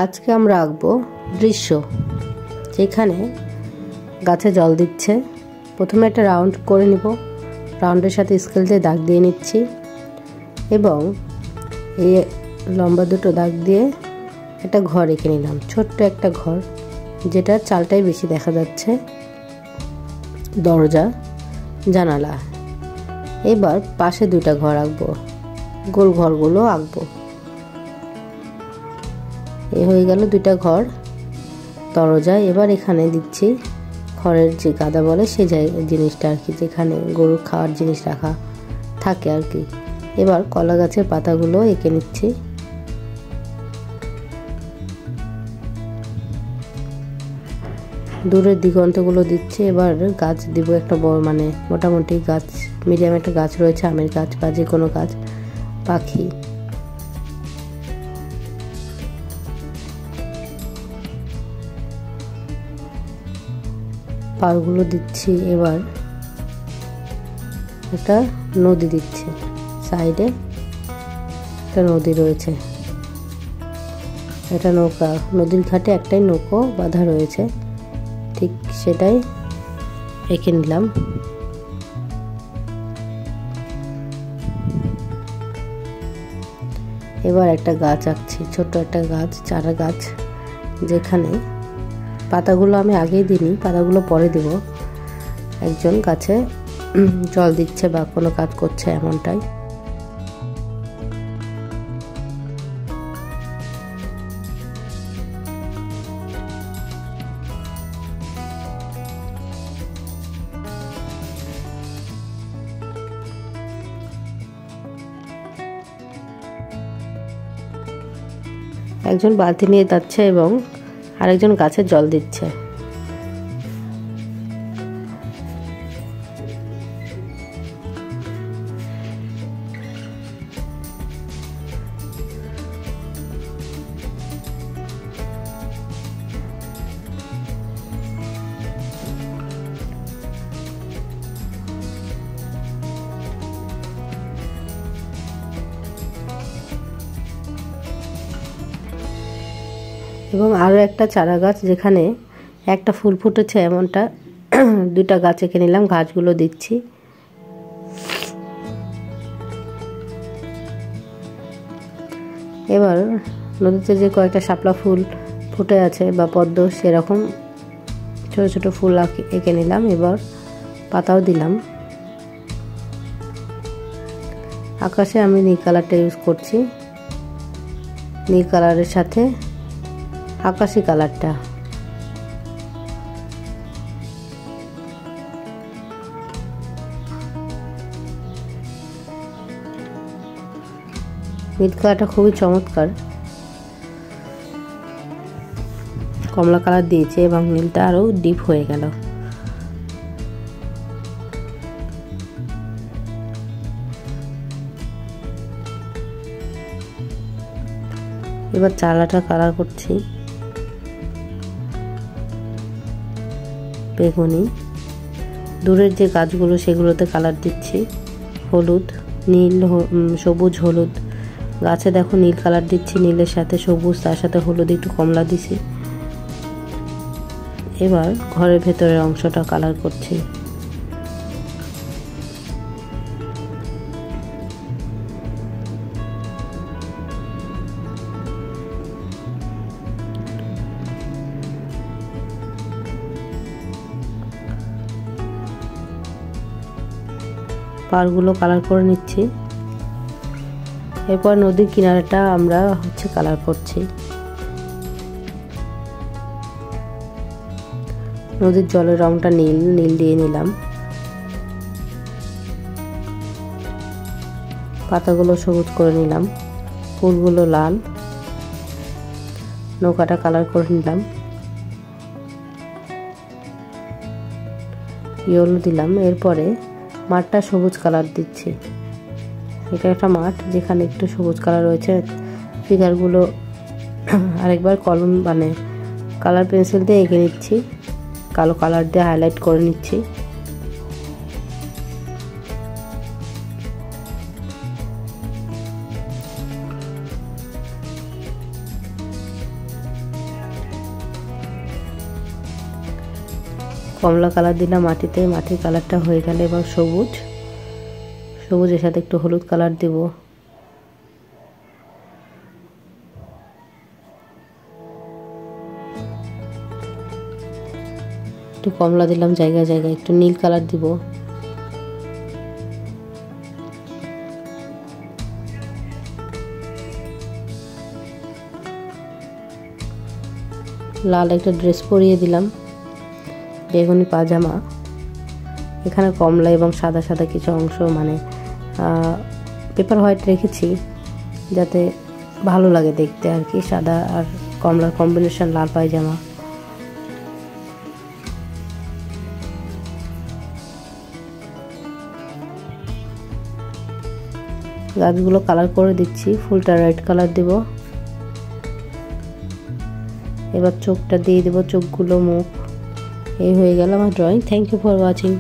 আজকে আমরা আঁকবো দৃশ্য, যেখানে গাছে জল দিচ্ছে। প্রথমে একটা রাউন্ড করে নিব, রাউন্ডের সাথে স্কেল দিয়ে দাগ দিয়ে নিচ্ছি এবং এই লম্বা দুটো দাগ দিয়ে একটা ঘর এঁকে নিলাম, ছোট্ট একটা ঘর, যেটা চালটাই বেশি দেখা যাচ্ছে, দরজা জানালা। এবার পাশে দুইটা ঘর আঁকবো, গোল ঘরগুলো আঁকবো। এ হয়ে গেল দুইটা ঘর, দরজা। এবার এখানে দিচ্ছি খড়ের যে গাদা বলে সে জিনিসটা আর কি, যেখানে গরুর খাওয়ার জিনিস রাখা থাকে আর কি। এবার কলা গাছের পাতাগুলো এঁকে নিচ্ছি। দূরের দিগন্তগুলো দিচ্ছি। এবার গাছ দিব একটা বড়, মানে মোটামুটি গাছ, মিডিয়াম একটা গাছ রয়েছে, আমের গাছ বা যে কোনো গাছ। পাখি, পাড়গুলো দিচ্ছি। এবার একটা নদী দিচ্ছি, সাইডে একটা নদী রয়েছে, এটা নৌকা, নদীর ঘাটে একটাই নৌকো বাঁধা রয়েছে, ঠিক সেটাই এঁকে নিলাম। এবার একটা গাছ আঁকছি, ছোট্ট একটা গাছ, চারা গাছ, যেখানে পাতাগুলো আমি আগেই দিইনি, পাতাগুলো পরে দিব। একজন গাছে জল দিচ্ছে বা কোনো কাজ করছে, এমনটাই। একজন বালতি নিয়ে যাচ্ছে এবং আরেকজন গাছে জল দিচ্ছে। এবং আরও একটা চারা গাছ, যেখানে একটা ফুল ফুটেছে, এমনটা দুইটা গাছ এঁকে নিলাম, গাছগুলো দিচ্ছি। এবার নদীতে যে কয়েকটা শাপলা ফুল ফুটে আছে বা পদ্ম, সেরকম ছোট ছোট ফুল এঁকে নিলাম। এবার পাতাও দিলাম। আকাশে আমি নীল কালারটা ইউজ করছি, নীল কালারের সাথে আকাশি কালারটা। নীল কালারটা খুবই চমৎকার, কমলা কালার দিয়েছে এবং নীলটা আরো ডিপ হয়ে গেল। এবার চালাটা কালার করছি বেগুনি। দূরের যে গাছগুলো সেগুলোতে কালার দিচ্ছি হলুদ, নীল, সবুজ, হলুদ। গাছে দেখো নীল কালার দিচ্ছি, নীলের সাথে সবুজ, তার সাথে হলুদ, একটু কমলা দিছি। এবার ঘরের ভেতরের অংশটা কালার করছি। পাড়গুলো কালার করে নিচ্ছি। এরপর নদীর কিনারাটা আমরা কালার করছি। নদীর জলের রংটা নীল, নীল দিয়ে নিলাম। পাতাগুলো সবুজ করে নিলাম, ফুলগুলো লাল, নৌকাটা কালার করে নিলাম, ইয়েলো দিলাম। এরপরে মাঠটা সবুজ কালার দিচ্ছি। এটা একটা মাঠ, যেখানে একটু সবুজ কালার রয়েছে। ফিগারগুলো আরেকবার কলম, মানে কালার পেন্সিল দিয়ে এঁকে নিচ্ছি, কালো কালার দিয়ে হাইলাইট করে নিচ্ছি। কমলা কালার দিলাম মাটিতে, মাটির কালারটা হয়ে গেল। এবং সবুজ, সবুজের সাথে একটু হলুদ কালার দেব। একটু কমলা দিলাম জায়গায় জায়গায়, একটু নীল কালার দিব। লাল একটা ড্রেস পরিয়ে দিলাম, বেগুনি পাজামা। এখানে কমলা এবং সাদা সাদা কিছু অংশ মানে পেপার হোয়াইট রেখেছি যাতে ভালো লাগে দেখতে আর কি। সাদা আর কমলার কম্বিনেশন, লাল পায়জামা। গাছগুলো কালার করে দিচ্ছি, ফুলটা রেড কালার দেব। এবার চোখটা দিয়ে দেব, চোখগুলো মুখ। এই হয়ে গেল আমার drawing. Thank you for watching.